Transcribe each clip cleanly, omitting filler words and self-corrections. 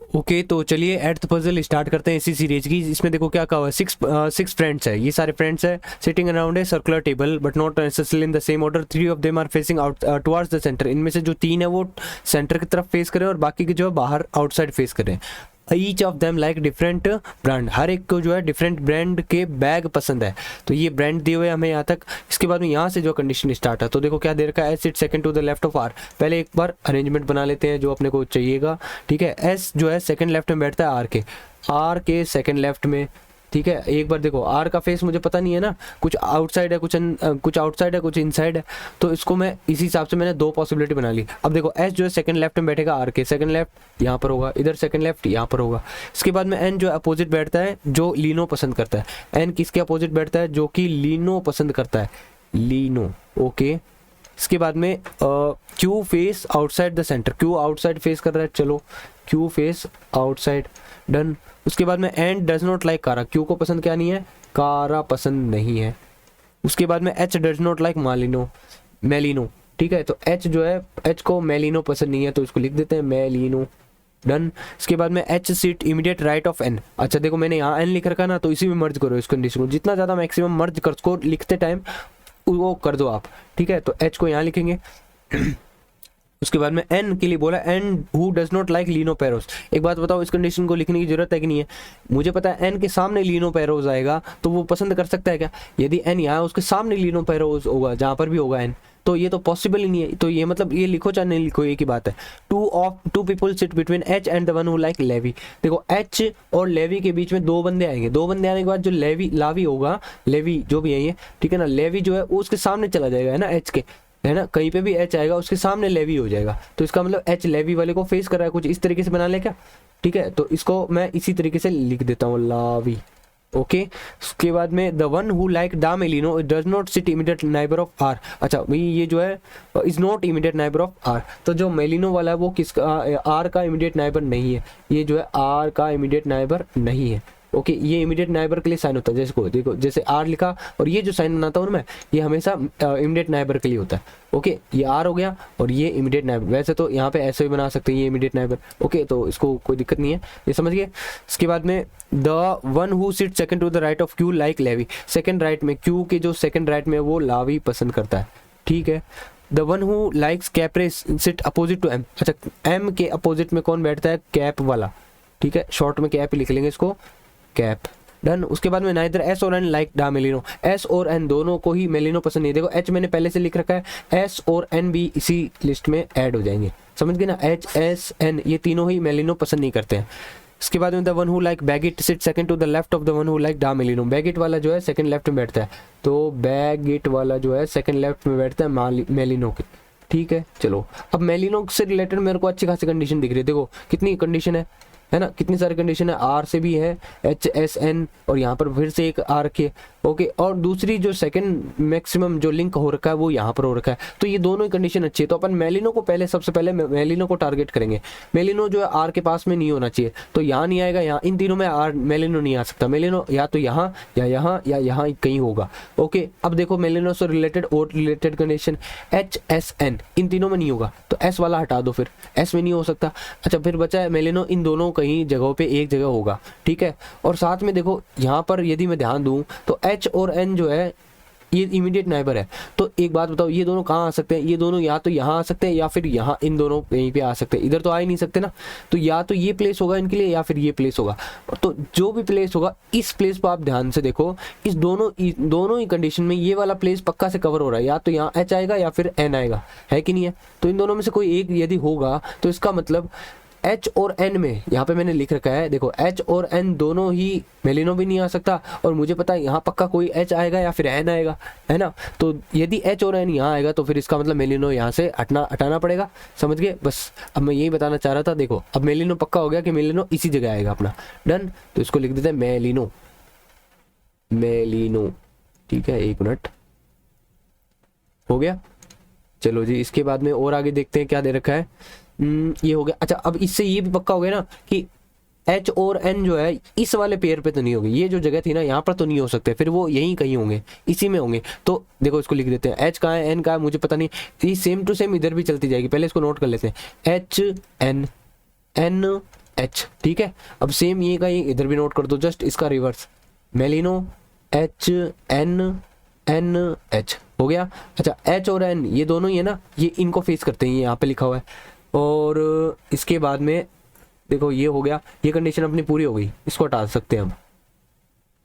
Okay तो चलिए at the puzzle start करते हैं इसी सीरीज की। इसमें देखो क्या कहा हुआ है, सिक्स फ्रेंड्स है, ये सारे फ्रेंड्स है sitting around a circular table but not necessarily in the same order. 3 of them are facing out towards the centre. इनमें से जो 3 है वो सेंटर की तरफ फेस करें और बाकी के जो है बाहर आउटसाइड फेस करें। Each of them like different brand, हर एक को जो है डिफरेंट ब्रांड के बैग पसंद है। तो ये ब्रांड दिए हुए हमें यहाँ तक। इसके बाद में यहाँ से जो कंडीशन स्टार्ट है, तो देखो क्या दे रखा है, S sit second to the left of R. पहले एक बार अरेंजमेंट बना लेते हैं जो अपने को चाहिएगा। ठीक है, एस जो है सेकंड लेफ्ट में बैठता है आर के सेकंड लेफ्ट में। ठीक है, एक बार देखो आर का फेस मुझे पता नहीं है ना, कुछ आउटसाइड है, कुछ आउटसाइड है, कुछ इनसाइड है। तो इसको मैं इसी हिसाब से मैंने 2 पॉसिबिलिटी बना ली। अब देखो एस जो है सेकंड लेफ्ट में बैठेगा, आर के सेकंड लेफ्ट यहाँ पर होगा, इधर सेकंड लेफ्ट यहाँ पर होगा। इसके बाद में एन जो अपोजिट बैठता है, जो लीनो पसंद करता है। एन किसके अपोजिट बैठता है, जो कि लीनो पसंद करता है, लीनो। ओके, इसके बाद में Q face outside the centre, Q outside face कर रहा है, चलो क्यू फेस आउटसाइड, डन। उसके बाद में एंड डज नॉट लाइक कारा, क्यू को पसंद क्या नहीं है, कारा पसंद नहीं है। उसके बाद में एच डज नॉट लाइक मेलिनो। ठीक है, तो एच जो है, एच को मेलिनो पसंद नहीं है, तो इसको लिख देते हैं मेलिनो, डन। इसके बाद में H seat immediate right of N. अच्छा देखो मैंने यहाँ एन लिख रखा ना, तो इसी में मर्ज करो इस कंडीशन को, जितना ज़्यादा मैक्सिमम मर्ज कर उसको लिखते टाइम वो कर दो आप। ठीक है, तो एच को यहाँ लिखेंगे। उसके बाद में एन के लिए बोला N who does not like Lino Paros. एक बात बताओ, इस कंडीशन को लिखने की जरूरत है कि नहीं है? मुझे पता है एन के सामने लीनो पैरोस आएगा तो वो पसंद कर सकता है क्या? यदि एन यहाँ उसके सामने लीनो पैरोस होगा, जहाँ पर भी होगा एन, तो ये तो पॉसिबल ही नहीं है। तो ये मतलब ये लिखो चाहे नहीं लिखो, एक ही बात है। Two people sit between H and the one who like Levi. देखो एच और लेवी के बीच में 2 बंदे आएंगे। 2 बंदे आने के बाद जो लावी होगा, लेवी जो भी है ये, ठीक है ना, लेवी जो है वो उसके सामने चला जाएगा, है ना, एच के, है ना, कहीं पे भी एच आएगा उसके सामने लेवी हो जाएगा। तो इसका मतलब एच लेवी वाले को फेस कर रहा है, कुछ इस तरीके से बना ले क्या? ठीक है, तो इसको मैं इसी तरीके से लिख देता हूँ, लावी। ओके, उसके बाद में the one who like the Melino does not sit immediate neighbour of R. अच्छा भाई ये जो है is not immediate neighbour of R, तो जो मेलिनो वाला है वो किसका, आर का इमीडिएट नाइबर नहीं है। ये जो है आर का इमीडिएट नाइबर नहीं है। ओके, ये इमीडिएट नाइबर के लिए साइन होता है, जैसे को देखो जैसे आर लिखा और ये जो साइन बनाता हूँ मैं, ये हमेशा इमीडिएट नाइबर के लिए होता है। ओके, ये आर हो गया और ये इमीडिएट नाइबर। वैसे तो यहाँ पे ऐसे भी बना सकते हैं, ये इमीडिएट नाइबर। ओके, तो इसको कोई दिक्कत नहीं है, ये समझ गए। इसके बाद में the one who sit second to the right of Q like Levi. Second right में, क्यू के जो सेकंड राइट में वो लावी पसंद करता है। ठीक है, the one who likes Capri sit opposite to M. अच्छा, एम के अपोजिट में कौन बैठता है, कैप वाला। ठीक है, शॉर्ट में कैप लिख लेंगे इसको, कैप, डन। उसके बाद में नाइदर एस और एन लाइक डा मेलिनो। एस और एन दोनों को ही मेलिनो पसंद नहीं। देखो एच मैंने पहले से लिख रखा है, एस और एन भी इसी लिस्ट में ऐड हो जाएंगे, समझ गए ना। एच एस एन ये तीनों ही मेलिनो पसंद नहीं करते हैं। इसके बाद में the one who like baguette sit second to the left of the one who like डा मेलिनो। बैगिट वाला जो है सेकंड लेफ्ट में बैठता है, तो बैगिट वाला जो है सेकंड लेफ्ट में बैठता है मेलिनो के। ठीक है, चलो अब मेलिनो से रिलेटेड मेरे को अच्छी खासी कंडीशन दिख रही है। देखो कितनी कंडीशन है ना, कितनी सारी कंडीशन है। आर से भी है, एच एस एन, और यहाँ पर फिर से एक आर के। ओके, और दूसरी जो सेकंड मैक्सिमम जो लिंक हो रखा है वो यहाँ पर हो रखा है। तो ये दोनों ही कंडीशन अच्छी है। तो अपन मेलिनो को पहले, सबसे पहले मेलिनो को टारगेट करेंगे। मेलिनो जो है आर के पास में नहीं होना चाहिए, तो यहाँ नहीं आएगा, यहाँ इन तीनों में आर मेलिनो नहीं आ सकता। मेलिनो या तो यहाँ या यहाँ या यहाँ कहीं होगा। ओके, अब देखो मेलिनो से रिलेटेड और related condition H S N, इन तीनों में नहीं होगा, तो एस वाला हटा दो, फिर एस में नहीं हो सकता। अच्छा, फिर बचा है मेलिनो, इन दोनों कहीं जगहों पे एक जगह होगा। ठीक है, और साथ में देखो यहाँ पर यदि मैं ध्यान दूं तो एच और एन जो है ये इमीडिएट नाइबर है। तो एक बात बताओ, ये दोनों कहाँ आ सकते हैं? ये दोनों या तो यहाँ आ सकते हैं या फिर यहाँ, इन दोनों कहीं पे आ सकते हैं। इधर तो आ ही नहीं सकते ना, तो या तो ये प्लेस होगा इनके लिए या फिर ये प्लेस होगा। तो जो भी प्लेस होगा, इस प्लेस पर आप ध्यान से देखो, इस दोनों ही कंडीशन में ये वाला प्लेस पक्का से कवर हो रहा है। या तो यहाँ एच आएगा या फिर एन आएगा, है कि नहीं है? तो इन दोनों में से कोई एक यदि होगा तो इसका मतलब एच और एन में, यहाँ पे मैंने लिख रखा है देखो, एच और एन दोनों ही, मेलिनो भी नहीं आ सकता, और मुझे पता है यहाँ पक्का कोई एच आएगा या फिर एन आएगा, है ना। तो यदि एच और एन यहाँ आएगा तो फिर इसका मतलब मेलिनो यहाँ से हटाना पड़ेगा, समझ गए? बस अब मैं यही बताना चाह रहा था। देखो अब मेलिनो पक्का हो गया कि मेलिनो इसी जगह आएगा अपना, डन। तो इसको लिख देते हैं मेलिनो। ठीक है, 1 मिनट हो गया। चलो जी, इसके बाद में और आगे देखते हैं क्या दे रखा है। ये हो गया। अच्छा, अब इससे ये भी पक्का हो गया ना कि एच और एन जो है इस वाले पेयर पे तो नहीं होगी। ये जो जगह थी ना, यहाँ पर तो नहीं हो सकते, फिर वो यहीं कहीं होंगे, इसी में होंगे। तो देखो इसको लिख देते हैं, एच कहाँ है, एन कहाँ है, मुझे पता नहीं। ये सेम टू सेम इधर भी चलती जाएगी, पहले इसको नोट कर लेते हैं। एच एन, एन एच, ठीक है। अब सेम ये का ये इधर भी नोट कर दो, जस्ट इसका reverse, Melino H N N H हो गया। अच्छा एच और एन ये दोनों ही है ना, ये इनको फेस करते हैं, ये यहाँ पे लिखा हुआ है। और इसके बाद में देखो ये हो गया, ये कंडीशन अपनी पूरी हो गई, इसको हटा सकते हैं हम,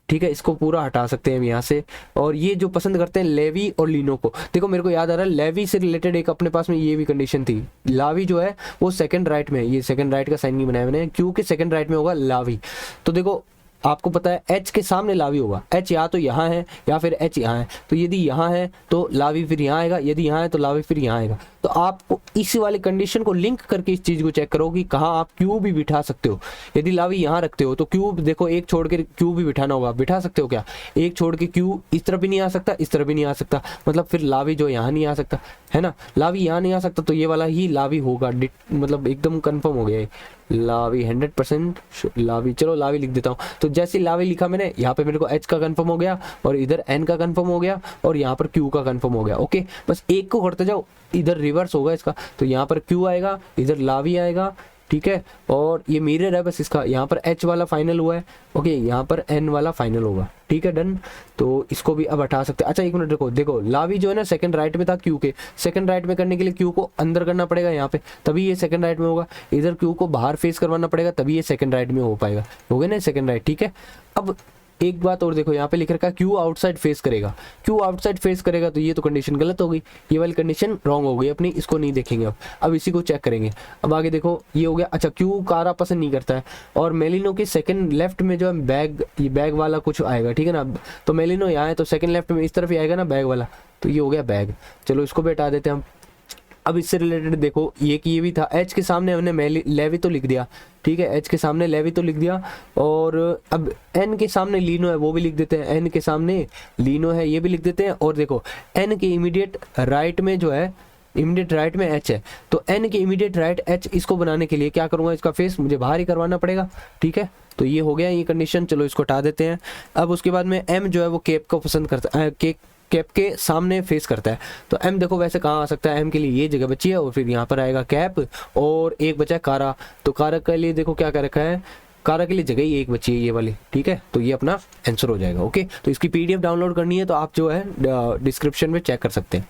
ठीक है, इसको पूरा हटा सकते हैं हम यहाँ से। और ये जो पसंद करते हैं लेवी और लीनो को, देखो मेरे को याद आ रहा है लेवी से रिलेटेड एक अपने पास में ये भी कंडीशन थी, लावी जो है वो सेकंड राइट में, ये सेकंड राइट का साइन नहीं बनाया मैंने, क्यू के सेकंड राइट में होगा लावी। तो देखो आपको पता है एच के सामने लावी होगा, एच या तो यहाँ है या फिर एच यहाँ है, तो यदि यहाँ है तो लावी फिर यहाँ आएगा, यदि यहाँ है तो लावी फिर यहाँ आएगा। तो आपको इसी वाले कंडीशन को लिंक करके इस चीज़ को चेक करो कि कहाँ आप क्यू भी बिठा सकते हो। यदि लावी यहाँ रखते हो तो क्यू देखो एक छोड़ के क्यू भी बिठाना होगा, बिठा सकते हो क्या, एक छोड़ के क्यू इस तरफ भी नहीं आ सकता, इस तरफ भी नहीं आ सकता, मतलब फिर लावी जो यहाँ नहीं आ सकता है ना, लावी यहाँ नहीं आ सकता, तो ये वाला ही लावी होगा, मतलब एकदम कन्फर्म हो गया है लावी 100% लावी। चलो लावी लिख देता हूँ, तो जैसे लावी लिखा मैंने, यहाँ पे मेरे को एच का कंफर्म हो गया और इधर एन का कंफर्म हो गया और यहाँ पर क्यू का कंफर्म हो गया। ओके बस एक को करते जाओ, इधर रिवर्स होगा इसका, तो यहाँ पर क्यू आएगा, इधर लावी आएगा, ठीक है। और ये मिरर है बस इसका, यहाँ पर एच वाला फाइनल हुआ है, ओके यहाँ पर एन वाला फाइनल होगा, ठीक है डन। तो इसको भी अब हटा सकते हैं। अच्छा एक मिनट देखो, देखो लावी जो है ना सेकंड राइट में था क्यू के, सेकंड राइट में करने के लिए क्यू को अंदर करना पड़ेगा यहाँ पे, तभी ये सेकंड राइट में होगा, इधर क्यू को बाहर फेस करवाना पड़ेगा, तभी ये सेकंड राइट में हो पाएगा, हो गया ना सेकंड राइट, ठीक है। अब एक बात और देखो, यहाँ पे लिख रखा है क्यू आउटसाइड फेस करेगा, क्यू आउटसाइड फेस करेगा, तो ये तो कंडीशन गलत हो गई, ये वाली कंडीशन रॉन्ग हो गई अपनी, इसको नहीं देखेंगे अब इसी को चेक करेंगे। अब आगे देखो ये हो गया, अच्छा क्यू कारा पसंद नहीं करता है, और मेलिनो के सेकंड लेफ्ट में जो है बैग, ये बैग वाला कुछ आएगा, ठीक है ना, तो मेलिनो यहाँ है तो सेकंड लेफ्ट में इस तरफ ही आएगा ना बैग वाला, तो ये हो गया बैग। चलो इसको भी हटा देते हैं हम। अब इससे रिलेटेड देखो ये कि ये भी था, एच के सामने हमने लेवी तो लिख दिया, ठीक है, एच के सामने लेवी तो लिख दिया, और अब एन के सामने लीनो है वो भी लिख देते हैं, एन के सामने लीनो है ये भी लिख देते हैं। और देखो एन के इमीडिएट राइट में जो है, इमीडिएट राइट में एच है, तो एन के इमीडिएट राइट एच, इसको बनाने के लिए क्या करूँगा, इसका फेस मुझे बाहर ही करवाना पड़ेगा, ठीक है। तो ये हो गया ये कंडीशन, चलो इसको हटा देते हैं। अब उसके बाद में एम जो है वो केप को पसंद करता है, कैप के सामने फेस करता है, तो एम देखो वैसे कहाँ आ सकता है, एम के लिए ये जगह बची है, और फिर यहाँ पर आएगा कैप, और एक बचा है कारा, तो कारा के लिए देखो क्या कर रखा है, कारा के लिए जगह ही एक बची है ये वाली, ठीक है, तो ये अपना आंसर हो जाएगा। ओके तो इसकी पीडीएफ डाउनलोड करनी है तो आप जो है डिस्क्रिप्शन में चेक कर सकते हैं।